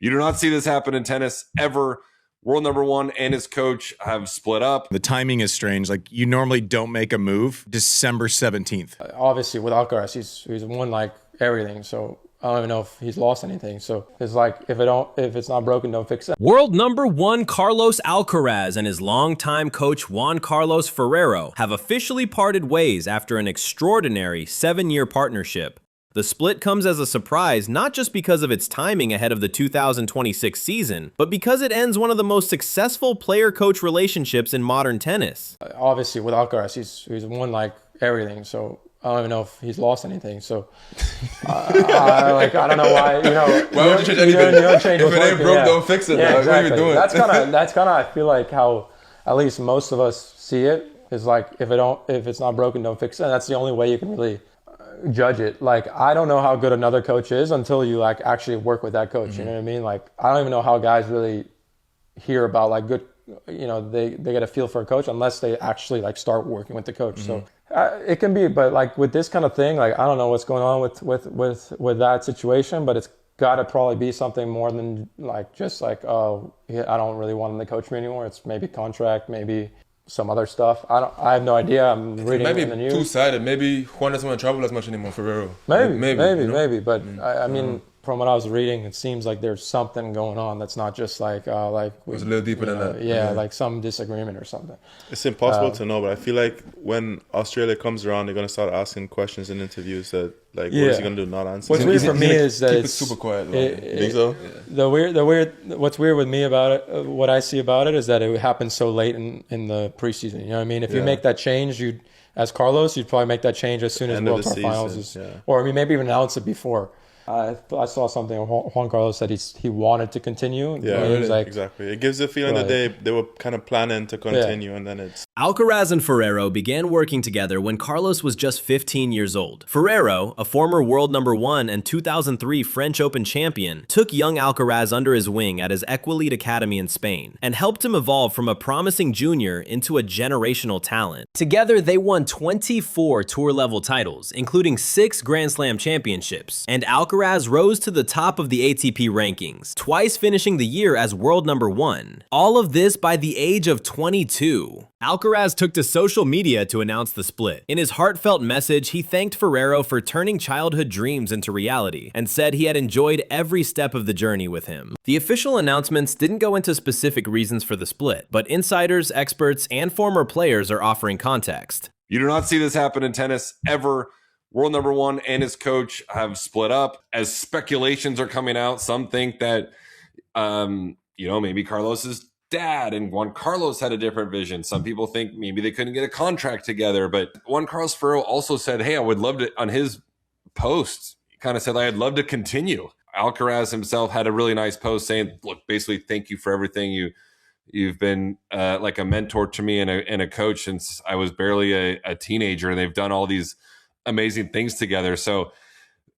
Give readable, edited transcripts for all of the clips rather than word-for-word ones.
You do not see this happen in tennis ever. World number one and his coach have split up. The timing is strange. Like, you normally don't make a move December 17th. Obviously, with Alcaraz, he's won like everything. So I don't even know if he's lost anything. So it's like, if it's not broken, don't fix it. World number one Carlos Alcaraz and his longtime coach Juan Carlos Ferrero have officially parted ways after an extraordinary 7-year partnership. The split comes as a surprise not just because of its timing ahead of the 2026 season, but because it ends one of the most successful player-coach relationships in modern tennis. Obviously, with Alcaraz, he's won like everything. So I don't even know if he's lost anything. So I don't know why. Why would you change anything? You don't change if it ain't broke, don't fix it. Yeah, What are exactly. you doing? That's kind of I feel like how at least most of us see it is like, if it's not broken, don't fix it. And that's the only way you can really judge it. Like, I don't know how good another coach is until you like actually work with that coach. Mm-hmm. You know what I mean? Like, I don't even know how guys really hear about like good, they get a feel for a coach unless they actually like start working with the coach. Mm-hmm. So it can be, but like with this kind of thing, like, I don't know what's going on with that situation, but it's got to probably be something more than like just like, oh, I don't really want him to coach me anymore. It's maybe contract, maybe some other stuff. I have no idea. I'm reading it in the news. Maybe two-sided. Maybe Juan doesn't want to travel as much anymore, Ferrero. Maybe. But I mean, from what I was reading, it seems like there's something going on that's not just like it's a little deeper than that. Yeah, like some disagreement or something. It's impossible to know, but I feel like when Australia comes around, they're gonna start asking questions in interviews that, like, what is he gonna do? Not answer. What's weird for me is that it's super quiet. Think so? Yeah. What's weird with me about it, what I see about it, is that it happens so late in the preseason. You know what I mean? If you make that change, as Carlos, you'd probably make that change as soon as World Tour Finals is, or I mean, maybe even announce it before. I saw something. Juan Carlos said he wanted to continue. Yeah, he was like, exactly. It gives the feeling that they were kind of planning to continue, and then it's... Alcaraz and Ferrero began working together when Carlos was just 15 years old. Ferrero, a former world number one and 2003 French Open champion, took young Alcaraz under his wing at his Equalite Academy in Spain and helped him evolve from a promising junior into a generational talent. Together, they won 24 tour-level titles, including 6 Grand Slam championships, and Alcaraz rose to the top of the ATP rankings, twice finishing the year as world number one. All of this by the age of 22. Alcaraz took to social media to announce the split. In his heartfelt message, he thanked Ferrero for turning childhood dreams into reality and said he had enjoyed every step of the journey with him. The official announcements didn't go into specific reasons for the split, but insiders, experts, and former players are offering context. You do not see this happen in tennis ever. World number one and his coach have split up. As speculations are coming out, some think that, maybe Carlos's dad and Juan Carlos had a different vision. Some people think maybe they couldn't get a contract together. But Juan Carlos Ferrero also said, hey, I would love to, on his post, he kind of said, I'd love to continue. Alcaraz himself had a really nice post saying, look, basically, thank you for everything. You've been like a mentor to me and a coach since I was barely a teenager, and they've done all these amazing things together. So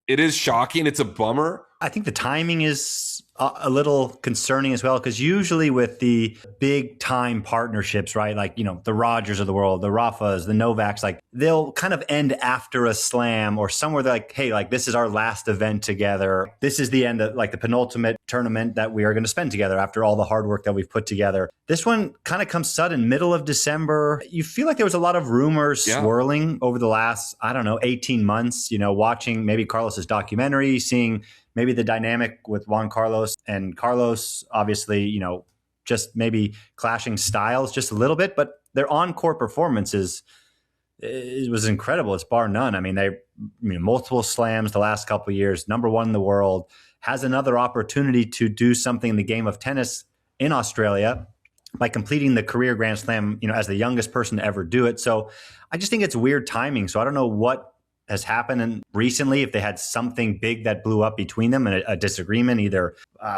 it is shocking. It's a bummer. I think the timing is a little concerning as well, because usually with the big time partnerships, right, like, the Rodgers of the world, the Rafas, the Novaks, like, they'll kind of end after a slam or somewhere like, hey, like, this is our last event together. This is the end of like the penultimate tournament that we are going to spend together after all the hard work that we've put together. This one kind of comes sudden, middle of December. You feel like there was a lot of rumors swirling over the last, 18 months, watching maybe Carlos's documentary, seeing maybe the dynamic with Juan Carlos and Carlos, obviously, just maybe clashing styles just a little bit, but their on-court performances, it was incredible. It's bar none. I mean, multiple slams the last couple of years, number one in the world, has another opportunity to do something in the game of tennis in Australia by completing the career Grand Slam, as the youngest person to ever do it. So I just think it's weird timing. So I don't know what has happened recently, if they had something big that blew up between them and a disagreement, either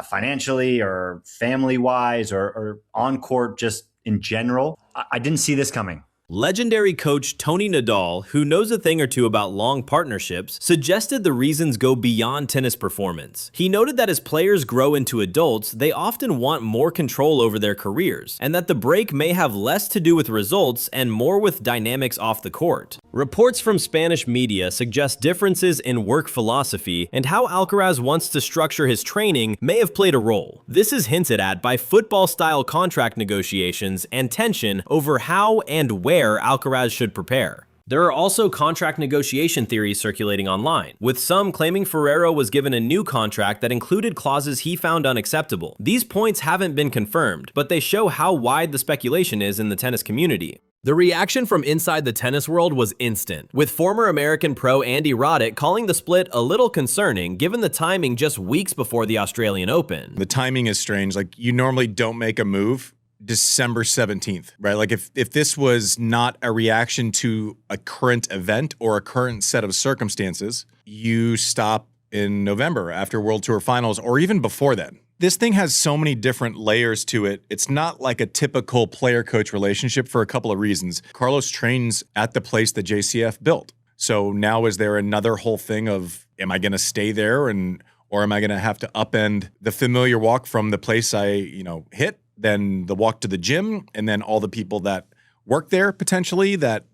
financially or family-wise or on court just in general. I didn't see this coming. Legendary coach Tony Nadal, who knows a thing or two about long partnerships, suggested the reasons go beyond tennis performance. He noted that as players grow into adults, they often want more control over their careers, and that the break may have less to do with results and more with dynamics off the court. Reports from Spanish media suggest differences in work philosophy and how Alcaraz wants to structure his training may have played a role. This is hinted at by football-style contract negotiations and tension over how and where Alcaraz should prepare. There are also contract negotiation theories circulating online, with some claiming Ferrero was given a new contract that included clauses he found unacceptable. These points haven't been confirmed, but they show how wide the speculation is in the tennis community. The reaction from inside the tennis world was instant, with former American pro Andy Roddick calling the split a little concerning given the timing just weeks before the Australian Open. The timing is strange. Like, you normally don't make a move December 17th, right? Like if this was not a reaction to a current event or a current set of circumstances, you stop in November after World Tour Finals or even before then. This thing has so many different layers to it. It's not like a typical player-coach relationship for a couple of reasons. Carlos trains at the place that JCF built. So now is there another whole thing of, am I going to stay there or am I going to have to upend the familiar walk from the place I, hit, then the walk to the gym, and then all the people that work there potentially that,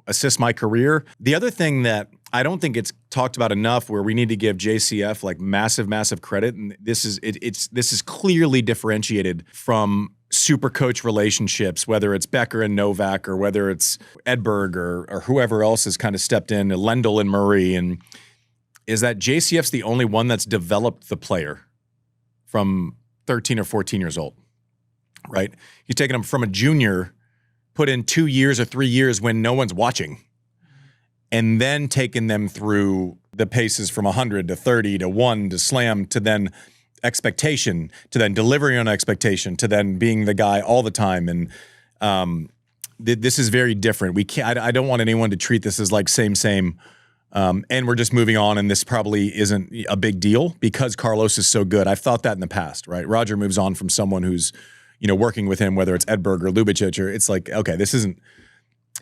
assist my career. The other thing that I don't think it's talked about enough, where we need to give JCF like massive credit, and this is clearly differentiated from super coach relationships, whether it's Becker and Novak or whether it's Edberg or whoever else has kind of stepped in, Lendl and Murray, and is that JCF's the only one that's developed the player from 13 or 14 years old, right? He's taken them from a junior, put in 2 years or 3 years when no one's watching, and then taken them through the paces from 100 to 30 to 1 to slam to then expectation to then delivering on expectation to then being the guy all the time. And this is very different. We can't. I don't want anyone to treat this as like same. And we're just moving on, and this probably isn't a big deal because Carlos is so good. I've thought that in the past, right? Roger moves on from someone who's, working with him, whether it's Edberg or Ljubicic, or it's like, okay, this isn't.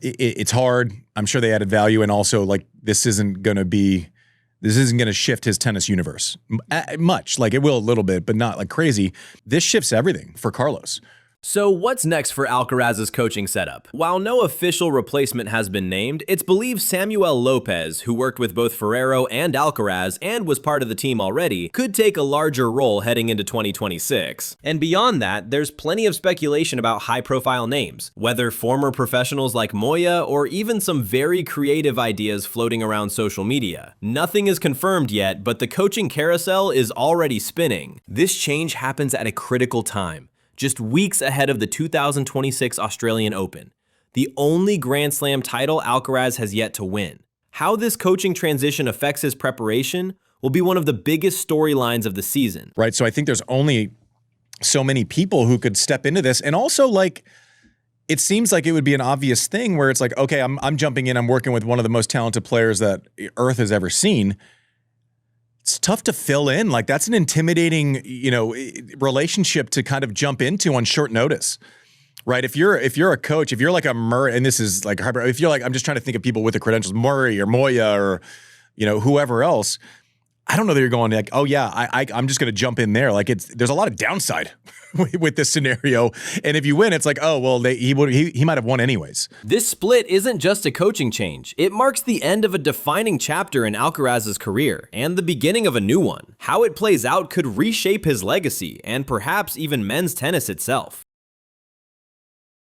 It's hard. I'm sure they added value, and also like this isn't going to shift his tennis universe much. Like it will a little bit, but not like crazy. This shifts everything for Carlos. So what's next for Alcaraz's coaching setup? While no official replacement has been named, it's believed Samuel Lopez, who worked with both Ferrero and Alcaraz and was part of the team already, could take a larger role heading into 2026. And beyond that, there's plenty of speculation about high-profile names, whether former professionals like Moya or even some very creative ideas floating around social media. Nothing is confirmed yet, but the coaching carousel is already spinning. This change happens at a critical time, just weeks ahead of the 2026 Australian Open, the only Grand Slam title Alcaraz has yet to win. How this coaching transition affects his preparation will be one of the biggest storylines of the season. Right, so I think there's only so many people who could step into this, and also like it seems like it would be an obvious thing where it's like, okay, I'm jumping in, I'm working with one of the most talented players that Earth has ever seen. It's tough to fill in. Like that's an intimidating, relationship to kind of jump into on short notice, right? If you're a coach, if you're like a Murray, and this is like, if you're like, I'm just trying to think of people with the credentials, Murray or Moya or, whoever else. I don't know that you're going like, oh yeah, I'm just going to jump in there. Like there's a lot of downside with this scenario. And if you win, it's like, oh, well, he might have won anyways. This split isn't just a coaching change. It marks the end of a defining chapter in Alcaraz's career and the beginning of a new one. How it plays out could reshape his legacy and perhaps even men's tennis itself.